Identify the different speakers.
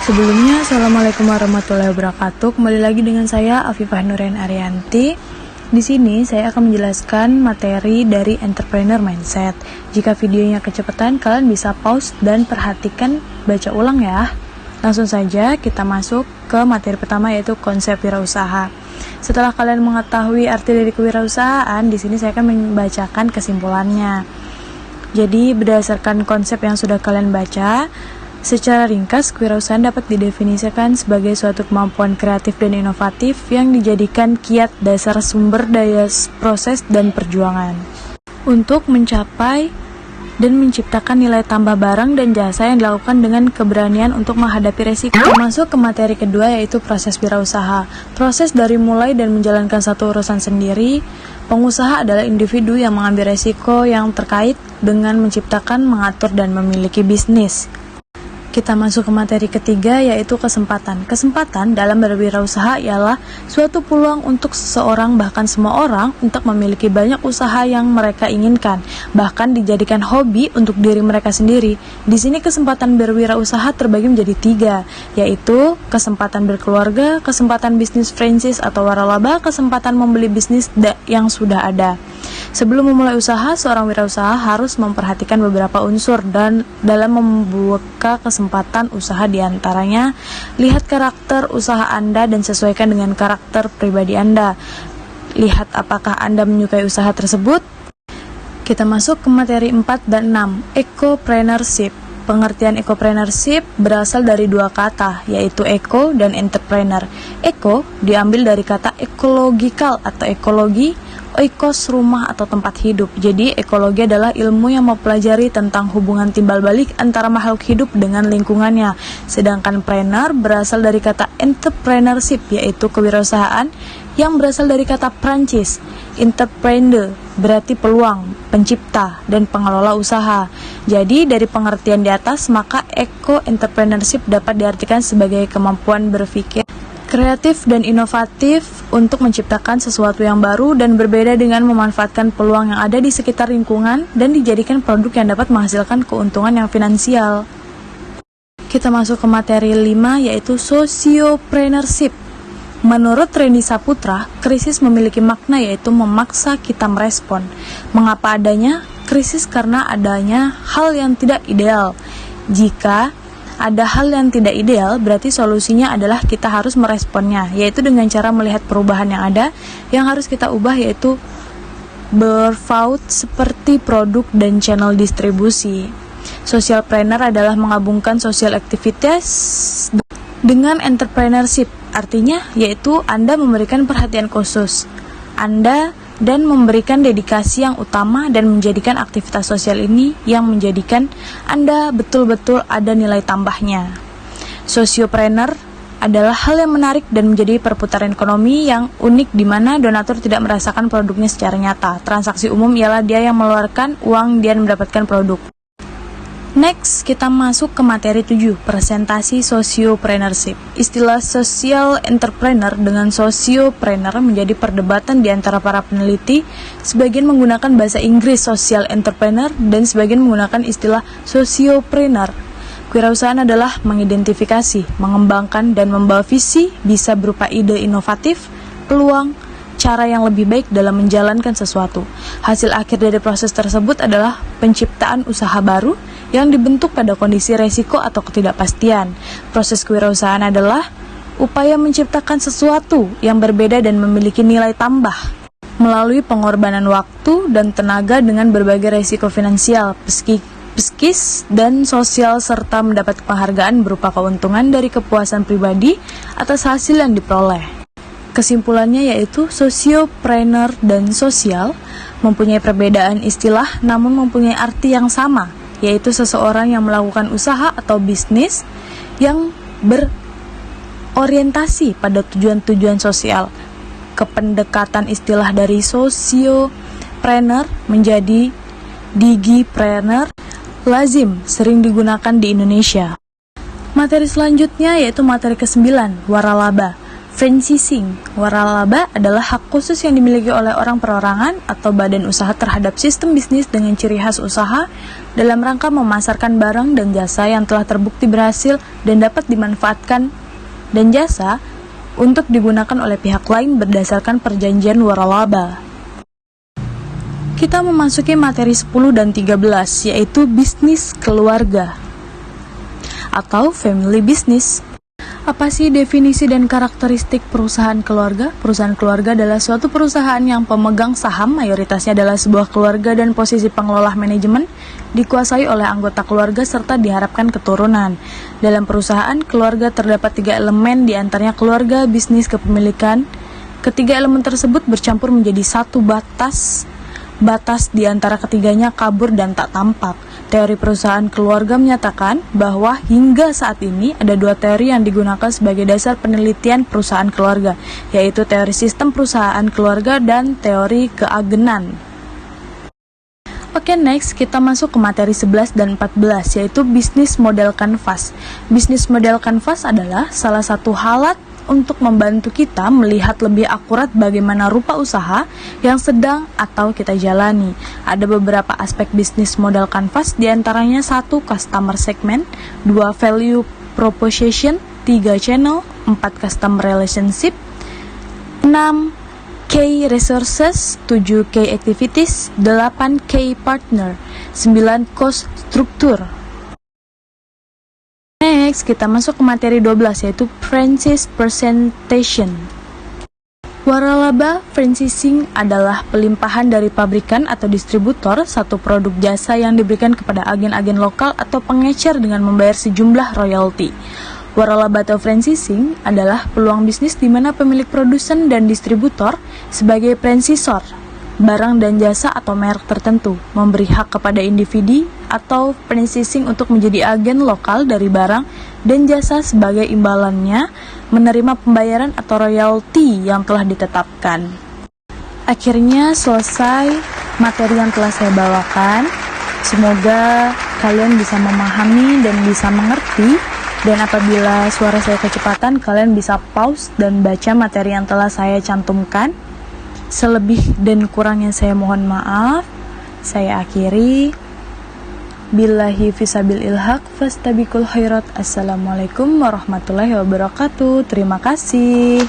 Speaker 1: Sebelumnya, Assalamualaikum warahmatullahi wabarakatuh. Kembali lagi dengan saya, Afifah Nurain Arianti. Di sini, saya akan menjelaskan materi dari Entrepreneur Mindset. Jika videonya kecepatan, kalian bisa pause dan perhatikan baca ulang ya. Langsung saja kita masuk ke materi pertama, yaitu konsep wirausaha. Setelah kalian mengetahui arti dari kewirausahaan, di sini saya akan membacakan kesimpulannya. Jadi, berdasarkan konsep yang sudah kalian baca, secara ringkas, kewirausahaan dapat didefinisikan sebagai suatu kemampuan kreatif dan inovatif yang dijadikan kiat dasar sumber daya proses dan perjuangan untuk mencapai dan menciptakan nilai tambah barang dan jasa yang dilakukan dengan keberanian untuk menghadapi resiko. Masuk ke materi kedua, yaitu proses wirausaha. Proses dari mulai dan menjalankan satu urusan sendiri. Pengusaha adalah individu yang mengambil resiko yang terkait dengan menciptakan, mengatur, dan memiliki bisnis. Kita masuk ke materi ketiga, yaitu kesempatan. Kesempatan dalam berwirausaha ialah suatu peluang untuk seseorang, bahkan semua orang, untuk memiliki banyak usaha yang mereka inginkan, bahkan dijadikan hobi untuk diri mereka sendiri. Di sini kesempatan berwirausaha terbagi menjadi 3, yaitu kesempatan berkeluarga, kesempatan bisnis franchise atau waralaba, kesempatan membeli bisnis yang sudah ada. Sebelum memulai usaha, seorang wirausaha harus memperhatikan beberapa unsur dan dalam membuka kesempatan usaha, diantaranya lihat karakter usaha Anda dan sesuaikan dengan karakter pribadi Anda. Lihat apakah Anda menyukai usaha tersebut. Kita masuk ke materi 4 dan 6, Ecopreneurship. Pengertian ecopreneurship berasal dari 2 kata, yaitu eco dan entrepreneur. Eco diambil dari kata ecological atau ekologi, oikos rumah atau tempat hidup. Jadi ekologi adalah ilmu yang mempelajari tentang hubungan timbal balik antara makhluk hidup dengan lingkungannya. Sedangkan preneur berasal dari kata entrepreneurship, yaitu kewirausahaan yang berasal dari kata Prancis. Entrepreneur berarti peluang, pencipta, dan pengelola usaha. Jadi dari pengertian di atas, maka eco-entrepreneurship dapat diartikan sebagai kemampuan berpikir kreatif dan inovatif untuk menciptakan sesuatu yang baru dan berbeda dengan memanfaatkan peluang yang ada di sekitar lingkungan dan dijadikan produk yang dapat menghasilkan keuntungan yang finansial. Kita masuk ke materi 5, yaitu sociopreneurship. Menurut Randy Saputra, krisis memiliki makna, yaitu memaksa kita merespon. Mengapa adanya krisis? Karena adanya hal yang tidak ideal. Jika ada hal yang tidak ideal, berarti solusinya adalah kita harus meresponnya, yaitu dengan cara melihat perubahan yang ada, yang harus kita ubah, yaitu berfaut seperti produk dan channel distribusi. Socialpreneur adalah menggabungkan social activities dengan entrepreneurship, artinya yaitu Anda memberikan perhatian khusus Anda dan memberikan dedikasi yang utama dan menjadikan aktivitas sosial ini yang menjadikan Anda betul-betul ada nilai tambahnya. Sociopreneur adalah hal yang menarik dan menjadi perputaran ekonomi yang unik di mana donatur tidak merasakan produknya secara nyata. Transaksi umum ialah dia yang mengeluarkan uang dan mendapatkan produk. Next, kita masuk ke materi 7, presentasi sociopreneurship. Istilah social entrepreneur dengan sociopreneur menjadi perdebatan di antara para peneliti. Sebagian menggunakan bahasa Inggris social entrepreneur dan sebagian menggunakan istilah sociopreneur. Kewirausahaan adalah mengidentifikasi, mengembangkan, dan membawa visi, bisa berupa ide inovatif, peluang, cara yang lebih baik dalam menjalankan sesuatu. Hasil akhir dari proses tersebut adalah penciptaan usaha baru yang dibentuk pada kondisi resiko atau ketidakpastian. Proses kewirausahaan adalah upaya menciptakan sesuatu yang berbeda dan memiliki nilai tambah melalui pengorbanan waktu dan tenaga dengan berbagai resiko finansial, psikis, dan sosial, serta mendapat penghargaan berupa keuntungan dari kepuasan pribadi atas hasil yang diperoleh. Kesimpulannya yaitu sociopreneur dan sosial mempunyai perbedaan istilah namun mempunyai arti yang sama, yaitu seseorang yang melakukan usaha atau bisnis yang berorientasi pada tujuan-tujuan sosial. Kependekatan istilah dari sociopreneur menjadi digipreneur lazim sering digunakan di Indonesia. Materi selanjutnya yaitu materi ke-9, waralaba. Franchising. Waralaba adalah hak khusus yang dimiliki oleh orang perorangan atau badan usaha terhadap sistem bisnis dengan ciri khas usaha dalam rangka memasarkan barang dan jasa yang telah terbukti berhasil dan dapat dimanfaatkan dan jasa untuk digunakan oleh pihak lain berdasarkan perjanjian waralaba. Kita memasuki materi 10 dan 13, yaitu bisnis keluarga atau family business. Apa sih definisi dan karakteristik perusahaan keluarga? Perusahaan keluarga adalah suatu perusahaan yang pemegang saham mayoritasnya adalah sebuah keluarga dan posisi pengelola manajemen dikuasai oleh anggota keluarga serta diharapkan keturunan. Dalam perusahaan keluarga terdapat 3 elemen, diantaranya keluarga, bisnis, kepemilikan. Ketiga elemen tersebut bercampur menjadi satu batas di antara ketiganya kabur dan tak tampak. Teori perusahaan keluarga menyatakan bahwa hingga saat ini ada 2 teori yang digunakan sebagai dasar penelitian perusahaan keluarga, yaitu teori sistem perusahaan keluarga dan teori keagenan. Oke, next kita masuk ke materi 11 dan 14, yaitu bisnis model kanvas. Bisnis model kanvas adalah salah satu alat untuk membantu kita melihat lebih akurat bagaimana rupa usaha yang sedang atau kita jalani. Ada beberapa aspek bisnis model kanvas, diantaranya 1. Customer segment, 2. Value proposition, 3. Channel, 4. Customer relationship, 6. Key resources, 7. Key activities, 8. Key partner, 9. Cost structure. Next, kita masuk ke materi 12, yaitu franchise presentation. Waralaba franchising adalah pelimpahan dari pabrikan atau distributor satu produk jasa yang diberikan kepada agen-agen lokal atau pengecer dengan membayar sejumlah royalti. Waralaba atau franchising adalah peluang bisnis di mana pemilik produsen dan distributor sebagai franchisor barang dan jasa atau merek tertentu, memberi hak kepada individu atau franchising untuk menjadi agen lokal dari barang dan jasa sebagai imbalannya menerima pembayaran atau royalti yang telah ditetapkan. Akhirnya selesai materi yang telah saya bawakan. Semoga kalian bisa memahami dan bisa mengerti, dan apabila suara saya kecepatan, kalian bisa pause dan baca materi yang telah saya cantumkan. Selebih dan kurangnya saya mohon maaf. Saya akhiri. Billahi fisabil ilhaq fastabiqul khairat. Assalamualaikum warahmatullahi wabarakatuh. Terima kasih.